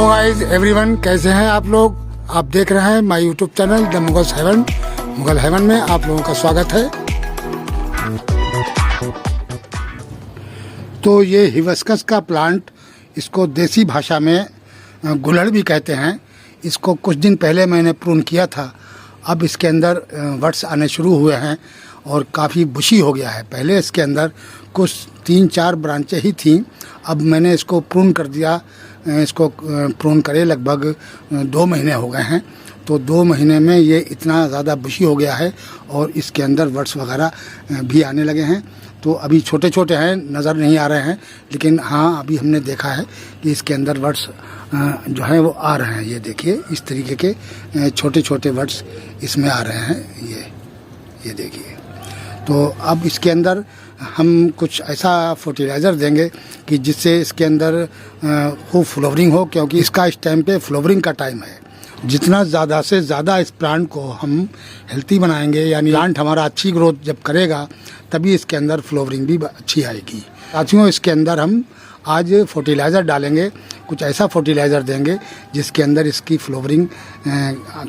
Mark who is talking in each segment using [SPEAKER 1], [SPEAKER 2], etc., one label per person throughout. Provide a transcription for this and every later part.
[SPEAKER 1] Guys everyone, कैसे हैं आप लोग। आप देख रहे हैं my YouTube channel the Mughals heaven. Mughal heaven में आप लोगों का स्वागत है। तो ये हिबिस्कस का प्लांट, इसको देसी भाषा में गुलड़ भी कहते हैं। इसको कुछ दिन पहले मैंने प्रून किया था। अब इसके अंदर वर्ड्स आने शुरू हुए हैं और काफ़ी बुशी हो गया है। पहले इसके अंदर कुछ 3-4 ब्रांचें ही थीं। अब मैंने इसको प्रून कर दिया। इसको प्रून करे लगभग 2 महीने हो गए हैं। तो 2 महीने में ये इतना ज़्यादा बुशी हो गया है और इसके अंदर वर्ड्स वगैरह भी आने लगे हैं। तो अभी छोटे छोटे हैं, नज़र नहीं आ रहे हैं, लेकिन हाँ अभी हमने देखा है कि इसके अंदर वर्ड्स जो हैं वो आ रहे हैं। ये देखिए, इस तरीके के छोटे छोटे वर्ड्स इसमें आ रहे हैं। ये देखिए। तो अब इसके अंदर हम कुछ ऐसा फर्टिलाइज़र देंगे कि जिससे इसके अंदर खूब फ्लावरिंग हो, क्योंकि इसका इस टाइम पे फ्लावरिंग का टाइम है। जितना ज़्यादा से ज़्यादा इस प्लांट को हम हेल्थी बनाएंगे, यानी प्लांट हमारा अच्छी ग्रोथ जब करेगा तभी इसके अंदर फ्लावरिंग भी अच्छी आएगी। साथियों, इसके अंदर हम आज फर्टिलाइज़र डालेंगे। कुछ ऐसा फर्टिलाइज़र देंगे जिसके अंदर इसकी फ्लावरिंग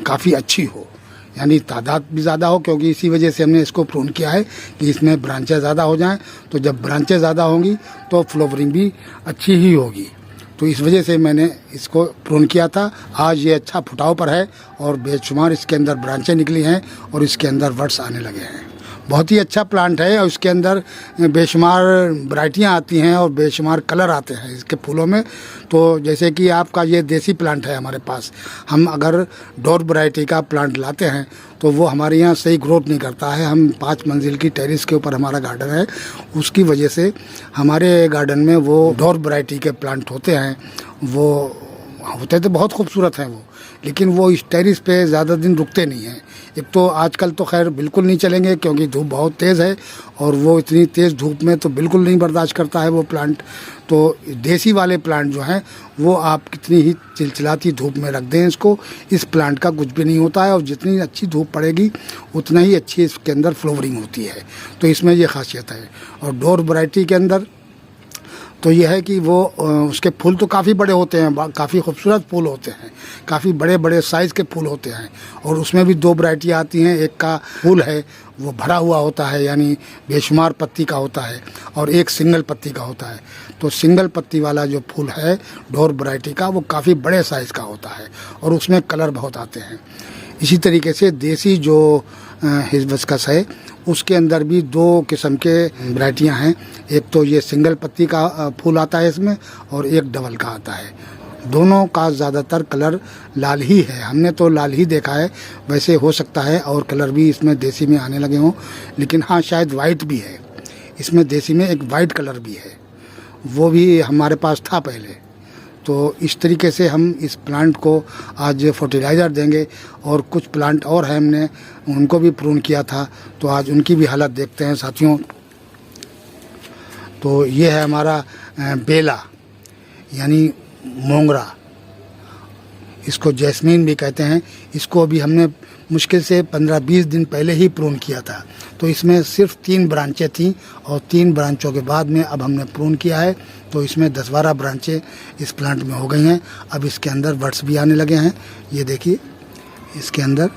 [SPEAKER 1] काफ़ी अच्छी हो, यानी तादाद भी ज़्यादा हो, क्योंकि इसी वजह से हमने इसको प्रून किया है कि इसमें ब्रांचें ज़्यादा हो जाएं। तो जब ब्रांचें ज़्यादा होंगी तो फ्लावरिंग भी अच्छी ही होगी। तो इस वजह से मैंने इसको प्रून किया था। आज ये अच्छा फुटाव पर है और बेशुमार इसके अंदर ब्रांचें निकली हैं और इसके अंदर वर्ड्स आने लगे हैं। बहुत ही अच्छा प्लांट है और इसके अंदर बेशुमार वैरायटियाँ आती हैं और बेशुमार कलर आते हैं इसके फूलों में। तो जैसे कि आपका ये देसी प्लांट है हमारे पास, हम अगर डोर वैरायटी का प्लांट लाते हैं तो वो हमारे यहाँ सही ग्रोथ नहीं करता है। हम 5 मंजिल की टेरेस के ऊपर हमारा गार्डन है, उसकी वजह से हमारे गार्डन में वो डोर वैरायटी के प्लांट होते हैं। वो होते तो बहुत खूबसूरत हैं वो, लेकिन वो इस टेरेस पे ज़्यादा दिन रुकते नहीं हैं। एक तो आजकल तो खैर बिल्कुल नहीं चलेंगे क्योंकि धूप बहुत तेज़ है और वो इतनी तेज़ धूप में तो बिल्कुल नहीं बर्दाश्त करता है वो प्लांट। तो देसी वाले प्लांट जो हैं वो आप कितनी ही चिलचिलाती धूप में रख दें इसको, इस प्लांट का कुछ भी नहीं होता है और जितनी अच्छी धूप पड़ेगी उतना ही अच्छी इसके अंदर फ्लावरिंग होती है। तो इसमें ये खासियत है। और डोर वैरायटी के अंदर तो ये है कि वो उसके फूल तो काफ़ी बड़े होते हैं, काफ़ी खूबसूरत फूल होते हैं, काफ़ी बड़े बड़े साइज़ के फूल होते हैं। और उसमें भी 2 वैरायटी आती हैं। एक का फूल है वो भरा हुआ होता है, यानी बेशुमार पत्ती का होता है, और एक सिंगल पत्ती का होता है। तो सिंगल पत्ती वाला जो फूल है डोर वैरायटी का, वो काफ़ी बड़े साइज़ का होता है और उसमें कलर बहुत आते हैं। इसी तरीके से देसी जो हिबिस्कस है उसके अंदर भी 2 किस्म के वैरायटियाँ हैं। एक तो ये सिंगल पत्ती का फूल आता है इसमें, और एक डबल का आता है। दोनों का ज़्यादातर कलर लाल ही है। हमने तो लाल ही देखा है, वैसे हो सकता है और कलर भी इसमें देसी में आने लगे हों, लेकिन हाँ शायद वाइट भी है इसमें। देसी में एक वाइट कलर भी है, वो भी हमारे पास था पहले। तो इस तरीके से हम इस प्लांट को आज फर्टिलाइज़र देंगे। और कुछ प्लांट और हैं, हमने उनको भी प्रून किया था, तो आज उनकी भी हालत देखते हैं साथियों। तो ये है हमारा बेला, यानी मोंगरा, इसको जैस्मीन भी कहते हैं। इसको अभी हमने मुश्किल से 15-20 दिन पहले ही प्रून किया था। तो इसमें सिर्फ 3 ब्रांचें थीं और 3 ब्रांचों के बाद में अब हमने प्रून किया है। तो इसमें 10-12 ब्रांचें इस प्लांट में हो गई हैं। अब इसके अंदर वर्ड्स भी आने लगे हैं। ये देखिए, इसके अंदर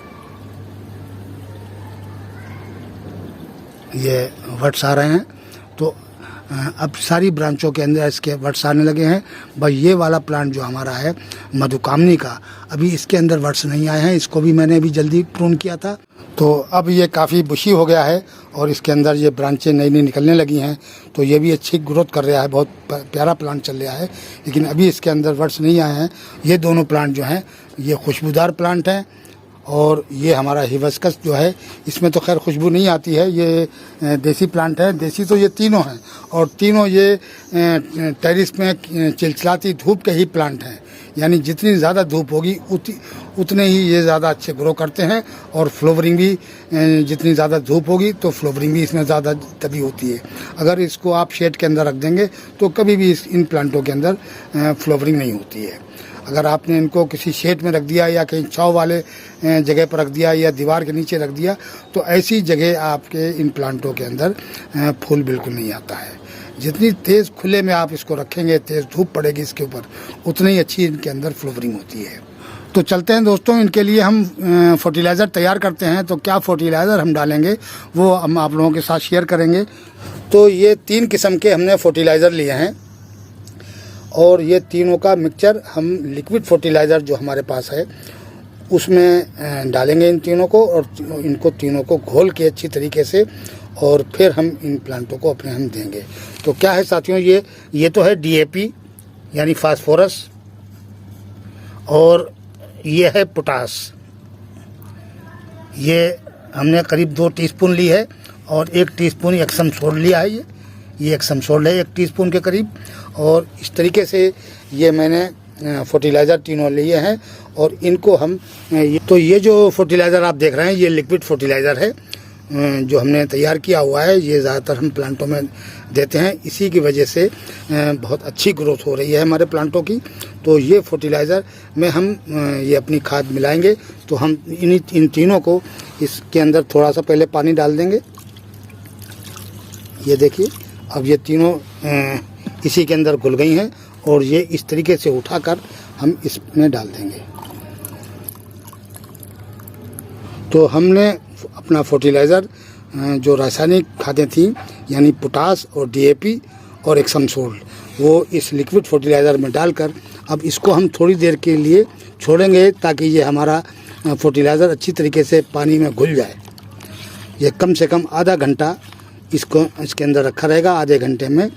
[SPEAKER 1] ये वर्ड्स आ रहे हैं। तो अब सारी ब्रांचों के अंदर इसके वर्ड्स आने लगे हैं। भाई ये वाला प्लांट जो हमारा है मधुकामनी का, अभी इसके अंदर वर्ड्स नहीं आए हैं। इसको भी मैंने अभी जल्दी प्रून किया था। तो अब ये काफ़ी बुशी हो गया है और इसके अंदर ये ब्रांचें नई नई निकलने लगी हैं। तो ये भी अच्छी ग्रोथ कर रहा है, बहुत प्यारा प्लांट चल रहा है, लेकिन अभी इसके अंदर वर्ड्स नहीं आए हैं। ये दोनों प्लांट जो हैं ये खुशबूदार प्लांट हैं। और ये हमारा हिबिस्कस जो है, इसमें तो खैर खुशबू नहीं आती है, ये देसी प्लांट है। देसी तो ये तीनों हैं और तीनों ये टेरेस में चिलचिलाती धूप के ही प्लांट हैं। यानी जितनी ज़्यादा धूप होगी उतने ही ये ज़्यादा अच्छे ग्रो करते हैं। और फ्लावरिंग भी जितनी ज़्यादा धूप होगी तो फ्लावरिंग भी इसमें ज़्यादा तभी होती है। अगर इसको आप शेड के अंदर रख देंगे तो कभी भी इन प्लांटों के अंदर फ्लावरिंग नहीं होती है। अगर आपने इनको किसी शेड में रख दिया या कहीं छांव वाले जगह पर रख दिया या दीवार के नीचे रख दिया तो ऐसी जगह आपके इन प्लांटों के अंदर फूल बिल्कुल नहीं आता है। जितनी तेज़ खुले में आप इसको रखेंगे, तेज़ धूप पड़ेगी इसके ऊपर, उतनी ही अच्छी इनके अंदर फ्लावरिंग होती है। तो चलते हैं दोस्तों, इनके लिए हम फर्टिलाइज़र तैयार करते हैं। तो क्या फर्टिलाइज़र हम डालेंगे वो हम आप लोगों के साथ शेयर करेंगे। तो ये 3 किस्म के हमने फर्टिलाइज़र लिए हैं और ये तीनों का मिक्सचर हम लिक्विड फर्टिलाइज़र जो हमारे पास है उसमें डालेंगे इन तीनों को, और इनको तीनों को घोल के अच्छी तरीके से, और फिर हम इन प्लांटों को अपने हम देंगे। तो क्या है साथियों, ये तो है DAP यानी फास्फोरस, और ये है पोटास। ये हमने करीब 2 टीस्पून ली है, और 1 टीस्पून एक्सम सोल्ट लिया है। ये एक्सम सोल्ट है 1 टीस्पून के करीब। और इस तरीके से ये मैंने फर्टिलाइज़र तीनों लिए हैं, और इनको हम तो ये जो फर्टिलाइज़र आप देख रहे हैं ये लिक्विड फर्टिलाइज़र है जो हमने तैयार किया हुआ है। ये ज़्यादातर हम प्लांटों में देते हैं, इसी की वजह से बहुत अच्छी ग्रोथ हो रही है हमारे प्लांटों की। तो ये फर्टिलाइज़र में हम ये अपनी खाद मिलाएंगे। तो हम इन तीनों को इसके अंदर थोड़ा सा पहले पानी डाल देंगे। ये देखिए, अब ये तीनों इसी के अंदर घुल गई हैं, और ये इस तरीके से उठाकर हम इसमें डाल देंगे। तो हमने अपना फर्टिलाइज़र जो रासायनिक खादें थी यानी पोटास और DAP और एक्सम सोल्ट, वो इस लिक्विड फर्टिलाइज़र में डालकर अब इसको हम थोड़ी देर के लिए छोड़ेंगे ताकि ये हमारा फर्टिलाइज़र अच्छी तरीके से पानी में घुल जाए। ये कम से कम आधा घंटा इसको इसके अंदर रखा रहेगा। आधे घंटे में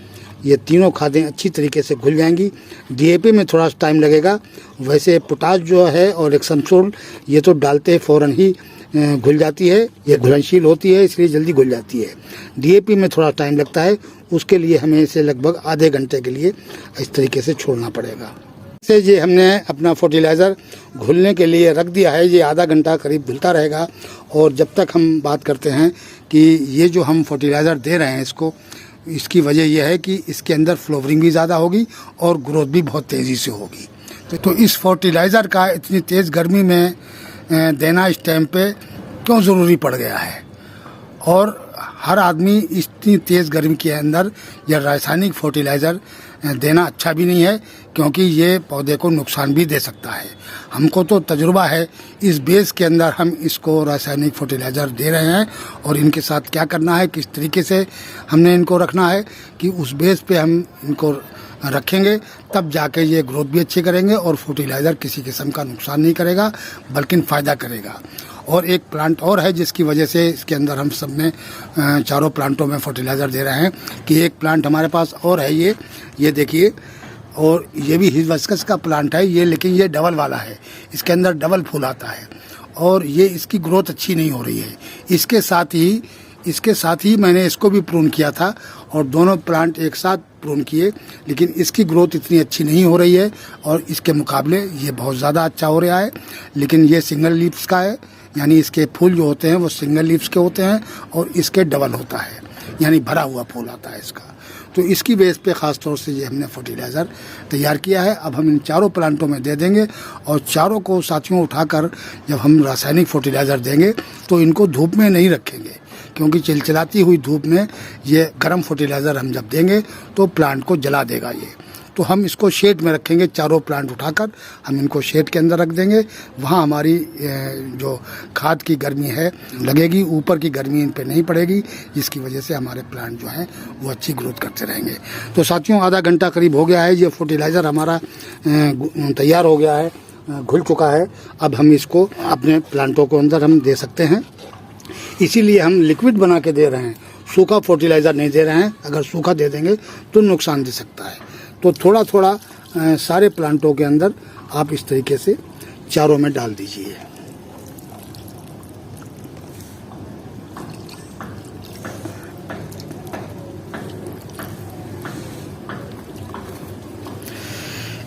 [SPEAKER 1] ये तीनों खादें अच्छी तरीके से घुल जाएंगी। DAP में थोड़ा सा टाइम लगेगा, वैसे पोटास जो है और एक्सम सोल्ट ये तो डालते ही फ़ौरन ही घुल जाती है, ये घुलनशील होती है इसलिए जल्दी घुल जाती है। DAP में थोड़ा टाइम लगता है, उसके लिए हमें इसे लगभग आधे घंटे के लिए इस तरीके से छोड़ना पड़ेगा। से ये हमने अपना फर्टिलाइज़र घुलने के लिए रख दिया है। ये आधा घंटा करीब घुलता रहेगा, और जब तक हम बात करते हैं कि ये जो हम फर्टिलाइज़र दे रहे हैं इसको, इसकी वजह यह है कि इसके अंदर फ्लावरिंग भी ज़्यादा होगी और ग्रोथ भी बहुत तेज़ी से होगी। तो इस फर्टिलाइज़र का इतनी तेज़ गर्मी में देना इस टाइम पे क्यों ज़रूरी पड़ गया है, और हर आदमी इतनी तेज़ गर्मी के अंदर यह रासायनिक फर्टिलाइज़र देना अच्छा भी नहीं है, क्योंकि ये पौधे को नुकसान भी दे सकता है। हमको तो तजुर्बा है, इस बेस के अंदर हम इसको रासायनिक फर्टिलाइज़र दे रहे हैं, और इनके साथ क्या करना है, किस तरीके से हमने इनको रखना है कि उस बेस पे हम इनको रखेंगे, तब जाके ये ग्रोथ भी अच्छी करेंगे, और फर्टिलाइज़र किसी किस्म का नुकसान नहीं करेगा बल्कि फ़ायदा करेगा। और एक प्लांट और है जिसकी वजह से इसके अंदर हम सब में चारों प्लांटों में फर्टिलाइज़र दे रहे हैं कि एक प्लांट हमारे पास और है, ये देखिए, और ये भी हिबिस्कस का प्लांट है ये, लेकिन ये डबल वाला है, इसके अंदर डबल फूल आता है, और ये इसकी ग्रोथ अच्छी नहीं हो रही है। इसके साथ ही मैंने इसको भी प्रून किया था, और दोनों प्लांट एक साथ प्रून किए, लेकिन इसकी ग्रोथ इतनी अच्छी नहीं हो रही है, और इसके मुकाबले ये बहुत ज़्यादा अच्छा हो रहा है। लेकिन ये सिंगल लीव्स का है, यानी इसके फूल जो होते हैं वो सिंगल लीव्स के होते हैं, और इसके डबल होता है, यानी भरा हुआ फूल आता है इसका। तो इसकी बेस पे ख़ास तौर से ये हमने फर्टिलाइज़र तैयार किया है। अब हम इन चारों प्लांटों में दे देंगे, और चारों को साथियों उठाकर जब हम रासायनिक फर्टिलाइज़र देंगे तो इनको धूप में नहीं रखेंगे, क्योंकि चिलचिलाती हुई धूप में ये गर्म फर्टिलाइज़र हम जब देंगे तो प्लांट को जला देगा ये। तो हम इसको शेड में रखेंगे, चारों प्लांट उठाकर हम इनको शेड के अंदर रख देंगे। वहाँ हमारी जो खाद की गर्मी है लगेगी, ऊपर की गर्मी इन पे नहीं पड़ेगी, जिसकी वजह से हमारे प्लांट जो हैं वो अच्छी ग्रोथ करते रहेंगे। तो साथियों, आधा घंटा करीब हो गया है, ये फर्टिलाइज़र हमारा तैयार हो गया है, घुल चुका है। अब हम इसको अपने प्लांटों को अंदर हम दे सकते हैं, इसीलिए हम लिक्विड बना के दे रहे हैं, सूखा फर्टिलाइज़र नहीं दे रहे हैं। अगर सूखा दे देंगे तो नुकसान दे सकता है। तो थोड़ा थोड़ा सारे प्लांटों के अंदर आप इस तरीके से चारों में डाल दीजिए।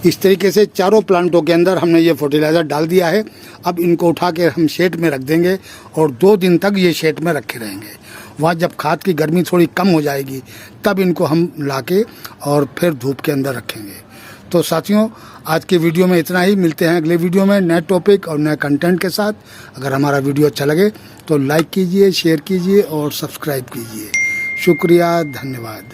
[SPEAKER 1] इस तरीके से चारों प्लांटों के अंदर हमने ये फर्टिलाइज़र डाल दिया है। अब इनको उठा के हम शेड में रख देंगे, और 2 दिन तक ये शेड में रखे रहेंगे। वहाँ जब खाद की गर्मी थोड़ी कम हो जाएगी तब इनको हम लाके और फिर धूप के अंदर रखेंगे। तो साथियों, आज के वीडियो में इतना ही। मिलते हैं अगले वीडियो में नए टॉपिक और नए कंटेंट के साथ। अगर हमारा वीडियो अच्छा लगे तो लाइक कीजिए, शेयर कीजिए और सब्सक्राइब कीजिए। शुक्रिया, धन्यवाद।